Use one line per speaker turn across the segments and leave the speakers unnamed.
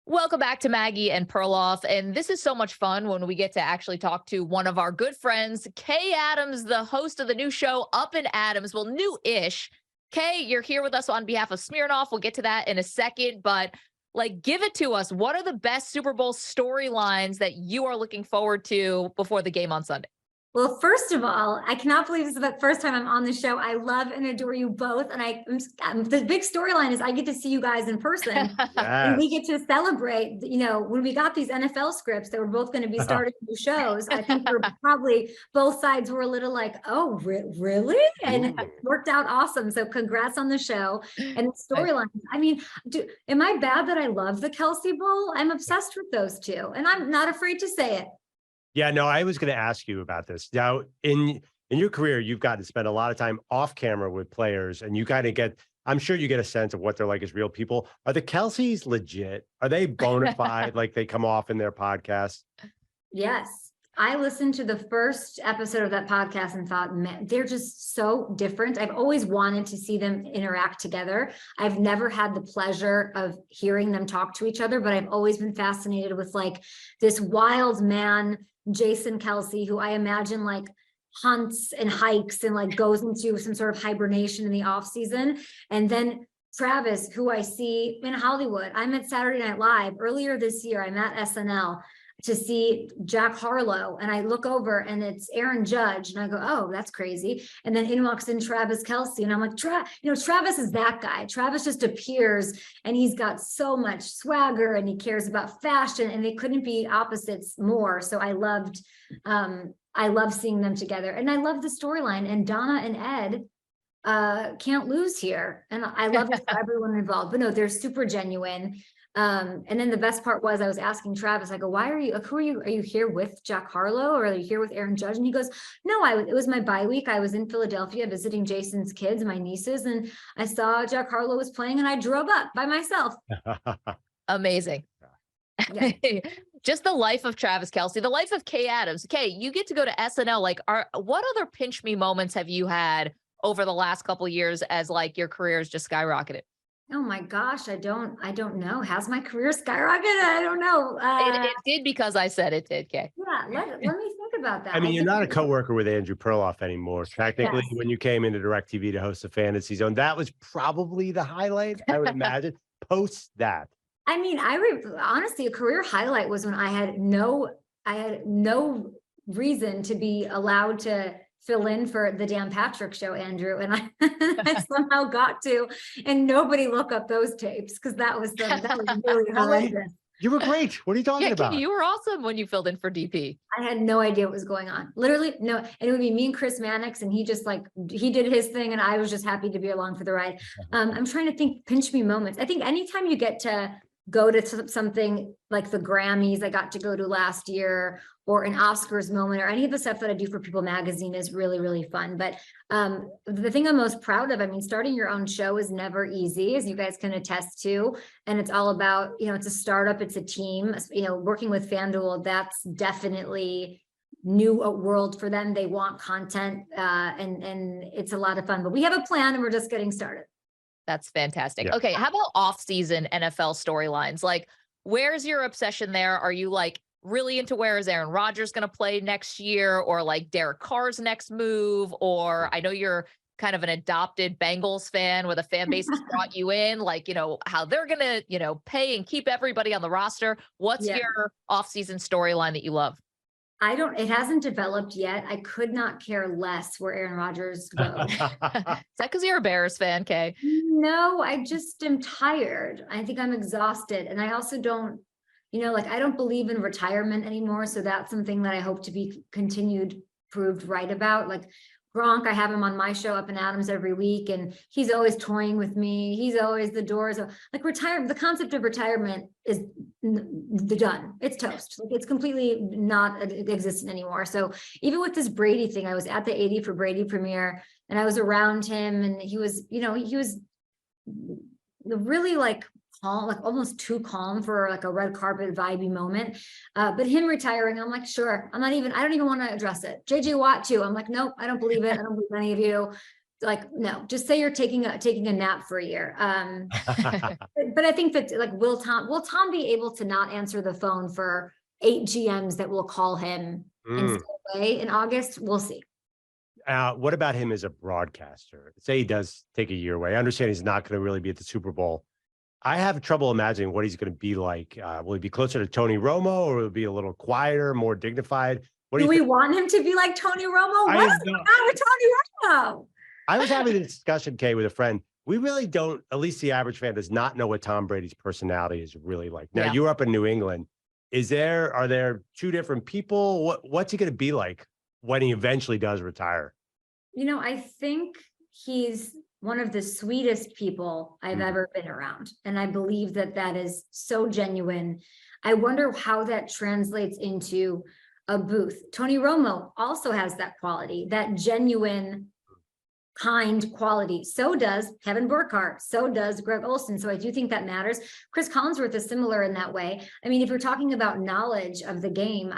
Welcome back to Maggie and Perloff. And this is so much fun when we get to actually talk to one of our good friends, Kay Adams, the host of the new show Up and Adams. Well, new-ish. Kay, you're here with us on behalf of Smirnoff. We'll get to that in a second, but give it to us. What are the best Super Bowl storylines that you are looking forward to before the game on Sunday?
Well, first of all, I cannot believe this is the first time I'm on the show. I love and adore you both. And the big storyline is I get to see you guys in person. And we get to celebrate, when we got these NFL scripts that were both going to be starting new shows, I think we're probably both sides were a little like, oh, really? And it worked out awesome. So congrats on the show and the storyline. I mean, am I bad that I love the Kelsey Bowl? I'm obsessed with those two and I'm not afraid to say it.
Yeah, no, I was going to ask you about this. Now, in your career, you've got to spend a lot of time off camera with players, and you kind of get, I'm sure you get a sense of what they're like as real people. Are the Kelseys legit? Are they bona fide, like they come off in their podcast?
Yes. I listened to the first episode of that podcast and thought, man, they're just so different. I've always wanted to see them interact together. I've never had the pleasure of hearing them talk to each other, but I've always been fascinated with this wild man, Jason Kelsey, who I imagine hunts and hikes and goes into some sort of hibernation in the off season. And then Travis, who I see in Hollywood. I'm at Saturday Night Live earlier this year. I'm at SNL to see Jack Harlow, and I look over and it's Aaron Judge, and I go, oh, that's crazy. And then in walks in Travis Kelsey, and I'm like, Travis is that guy. Travis just appears, and he's got so much swagger, and he cares about fashion, and they couldn't be opposites more. So I love seeing them together, and I love the storyline. And Donna and Ed can't lose here, and I love it for everyone involved. But no, they're super genuine. And then the best part was I was asking Travis, I go, why are you, who are you here with Jack Harlow, or are you here with Aaron Judge? And he goes, no, it was my bye week. I was in Philadelphia visiting Jason's kids, my nieces, and I saw Jack Harlow was playing and I drove up by myself.
Amazing.
Yeah.
Just the life of Travis Kelsey, the life of Kay Adams. Kay, you get to go to SNL. What other pinch me moments have you had over the last couple of years as your career has just skyrocketed?
Oh my gosh, I don't know. Has my career skyrocketed? I don't know.
It did because I said it did, Kay.
Yeah, let me think about that.
I mean, you're not a coworker with Andrew Perloff anymore. Technically, yes. When you came into DirecTV to host the Fantasy Zone, that was probably the highlight, I would imagine. Post that.
I mean, honestly, a career highlight was when I had no reason to be allowed to fill in for the Dan Patrick Show, Andrew, and I somehow got to, and nobody look up those tapes because that was really horrendous.
You were great. What are you talking about?
You were awesome when you filled in for DP.
I had no idea what was going on. Literally, no. And it would be me and Chris Mannix, and he just he did his thing, and I was just happy to be along for the ride. I'm trying to think pinch me moments. I think anytime you get to go to something like the Grammys I got to go to last year, or an Oscars moment, or any of the stuff that I do for People Magazine is really, really fun. But the thing I'm most proud of, I mean, starting your own show is never easy, as you guys can attest to. And it's all about, it's a startup, it's a team, working with FanDuel, that's definitely new world for them. They want content and it's a lot of fun, but we have a plan and we're just getting started.
That's fantastic.
Yeah.
Okay. How about off-season NFL storylines? Where's your obsession there? Are you really into where is Aaron Rodgers going to play next year, or Derek Carr's next move? Or I know you're kind of an adopted Bengals fan where the fan base has brought you in, how they're going to, pay and keep everybody on the roster. What's your off-season storyline that you love?
It hasn't developed yet. I could not care less where Aaron Rodgers goes.
Is that because you're a Bears fan, Kay?
No, I just am tired. I think I'm exhausted. And I also don't, I don't believe in retirement anymore. So that's something that I hope to be proved right about. Gronk, I have him on my show Up and Adams every week, and he's always toying with me. He's always the doors retirement. The concept of retirement is done. It's toast. It's completely not existent anymore. So even with this Brady thing, I was at the 80 for Brady premiere, and I was around him, and he was really calm, almost too calm for a red carpet vibey moment. But him retiring, I'm like, sure. I don't even want to address it. JJ Watt too. I'm like, nope, I don't believe it. I don't believe any of you. like, no, just say you're taking a nap for a year. But I think that like, will Tom be able to not answer the phone for 8 GMs that will call him and stay away in August? We'll see.
What about him as a broadcaster? Say he does take a year away. I understand he's not going to really be at the Super Bowl. I have trouble imagining what he's going to be like. Will he be closer to Tony Romo, or will he be a little quieter, more dignified?
Do we want him to be like Tony Romo? What is going on with Tony Romo?
I was having a discussion, Kay, with a friend. We really don't, at least the average fan does not know what Tom Brady's personality is really like. Now, you're up in New England. Are there two different people? What's he going to be like when he eventually does retire?
You know, I think he's one of the sweetest people I've ever been around. And I believe that that is so genuine. I wonder how that translates into a booth. Tony Romo also has that quality, that genuine, kind quality. So does Kevin Burkhardt. So does Greg Olsen. So I do think that matters. Chris Collinsworth is similar in that way. I mean, if you're talking about knowledge of the game,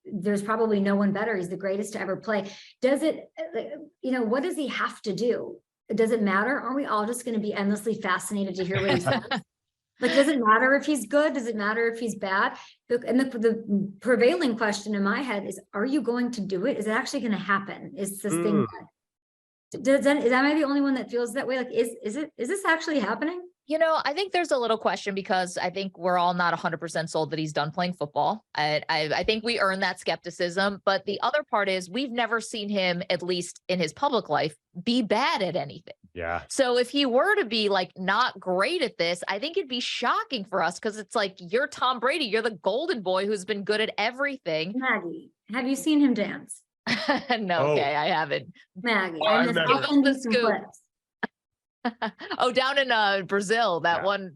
there's probably no one better. He's the greatest to ever play. Does it, what does he have to do? Does it matter? Aren't we all just going to be endlessly fascinated to hear what he says? Like, does it matter if he's good? Does it matter if he's bad? And the prevailing question in my head is, are you going to do it? Is it actually going to happen? Is this thing, is that I the only one that feels that way? Like, is this actually happening?
You know, I think there's a little question because I think we're all not 100% sold that he's done playing football. I think we earn that skepticism. But the other part is we've never seen him, at least in his public life, be bad at anything.
Yeah.
So if he were to be like not great at this, I think it'd be shocking for us because it's like, you're Tom Brady. You're the golden boy who's been good at everything.
Maggie, have you seen him dance?
No, okay, I haven't.
Maggie,
Give us the scoop. Oh, down in Brazil, that one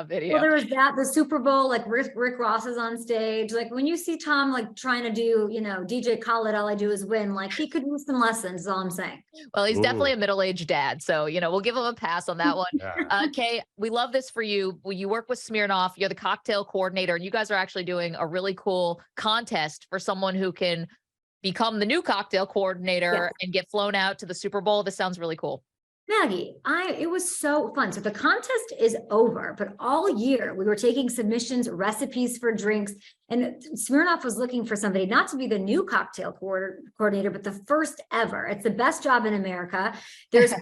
video.
Well, there was the Super Bowl, like Rick Ross is on stage. Like when you see Tom like trying to do, DJ Khaled, all I do is win. Like he could use some lessons, is all I'm saying.
Well, he's definitely a middle-aged dad. So, we'll give him a pass on that one. Kay, we love this for you. You work with Smirnoff. You're the cocktail coordinator, and you guys are actually doing a really cool contest for someone who can become the new cocktail coordinator and get flown out to the Super Bowl. This sounds really cool.
Maggie, it was so fun. So the contest is over, but all year we were taking submissions, recipes for drinks, and Smirnoff was looking for somebody not to be the new cocktail coordinator, but the first ever. It's the best job in America. There's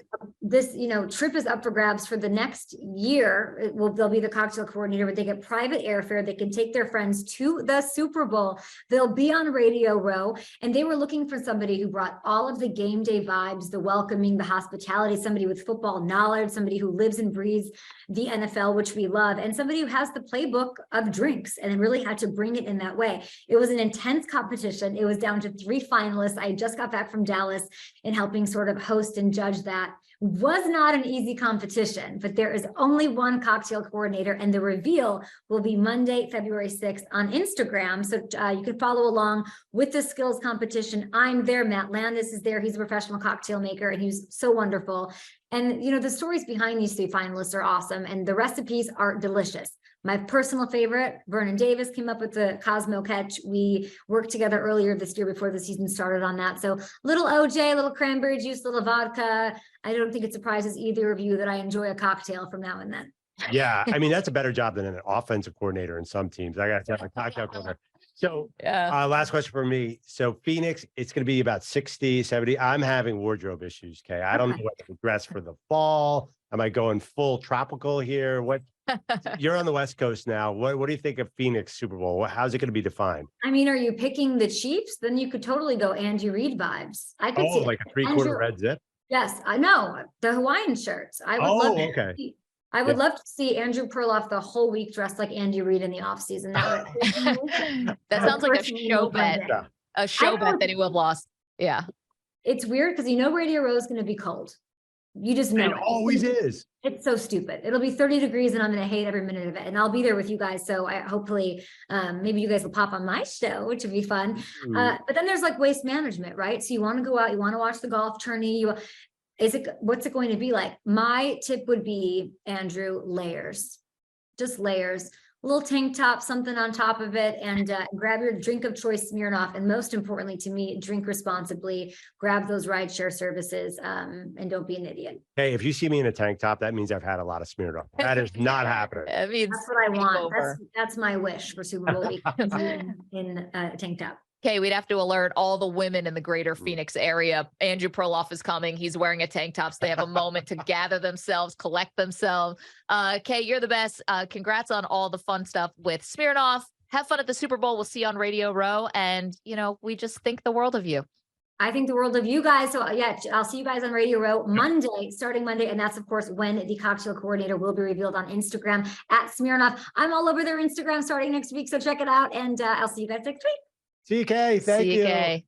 this, trip is up for grabs for the next year. They'll be the cocktail coordinator, but they get private airfare. They can take their friends to the Super Bowl. They'll be on Radio Row, and they were looking for somebody who brought all of the game day vibes, the welcoming, the hospitality, somebody with football knowledge, somebody who lives and breathes the NFL, which we love, and somebody who has the playbook of drinks and really had to bring it in that way. It was an intense competition. It was down to 3 finalists. I just got back from Dallas and helping sort of host and judge that. Was not an easy competition, but there is only one cocktail coordinator, and the reveal will be Monday, February 6th on Instagram. So you can follow along with the skills competition. I'm there. Matt Landis is there. He's a professional cocktail maker, and he's so wonderful. And, the stories behind these 3 finalists are awesome, and the recipes are delicious. My personal favorite, Vernon Davis came up with the Cosmo Catch. We worked together earlier this year before the season started on that. So little OJ, little cranberry juice, little vodka. I don't think it surprises either of you that I enjoy a cocktail from now and then.
Yeah. I mean, that's a better job than an offensive coordinator in some teams. I got to have a cocktail coordinator. So last question for me. So Phoenix, it's going to be about 60, 70. I'm having wardrobe issues, Kay. I don't know what to dress for the fall. Am I going full tropical here? You're on the West Coast now. What do you think of Phoenix Super Bowl? How's it going to be defined?
I mean, are you picking the Chiefs? Then you could totally go Andy Reid vibes. I could see
like a 3/4 red zip.
Yes, I know the Hawaiian shirts. I would love. I would love to see Andrew Perloff the whole week dressed like Andy Reid in the offseason.
That sounds like a show bet. A show bet that he would have lost. Yeah.
It's weird because Radio Row is going to be cold. You just know
it always is.
It's so stupid. It'll be 30 degrees and I'm going to hate every minute of it. And I'll be there with you guys. So hopefully maybe you guys will pop on my show, which would be fun. But then there's like waste management, right? So you want to go out, you want to watch the golf tourney. What's it going to be like? My tip would be, Andrew, layers, just layers. little tank top, something on top of it, and grab your drink of choice Smirnoff. And most importantly to me, drink responsibly, grab those rideshare services, and don't be an idiot.
Hey, if you see me in a tank top, that means I've had a lot of Smirnoff. That is not happening.
I mean,
That's what I want.
over.
That's my wish for Super Bowl week, in a tank top.
Okay, we'd have to alert all the women in the greater Phoenix area. Andrew Perloff is coming. He's wearing a tank top, so they have a moment to gather themselves, collect themselves. Kay, you're the best. Congrats on all the fun stuff with Smirnoff. Have fun at the Super Bowl. We'll see you on Radio Row. And, we just think the world of you.
I think the world of you guys. So yeah, I'll see you guys on Radio Row starting Monday. And that's of course when the cocktail coordinator will be revealed on Instagram at Smirnoff. I'm all over their Instagram starting next week. So check it out. And I'll see you guys next week.
See you, Kay. Thank you.
Kay.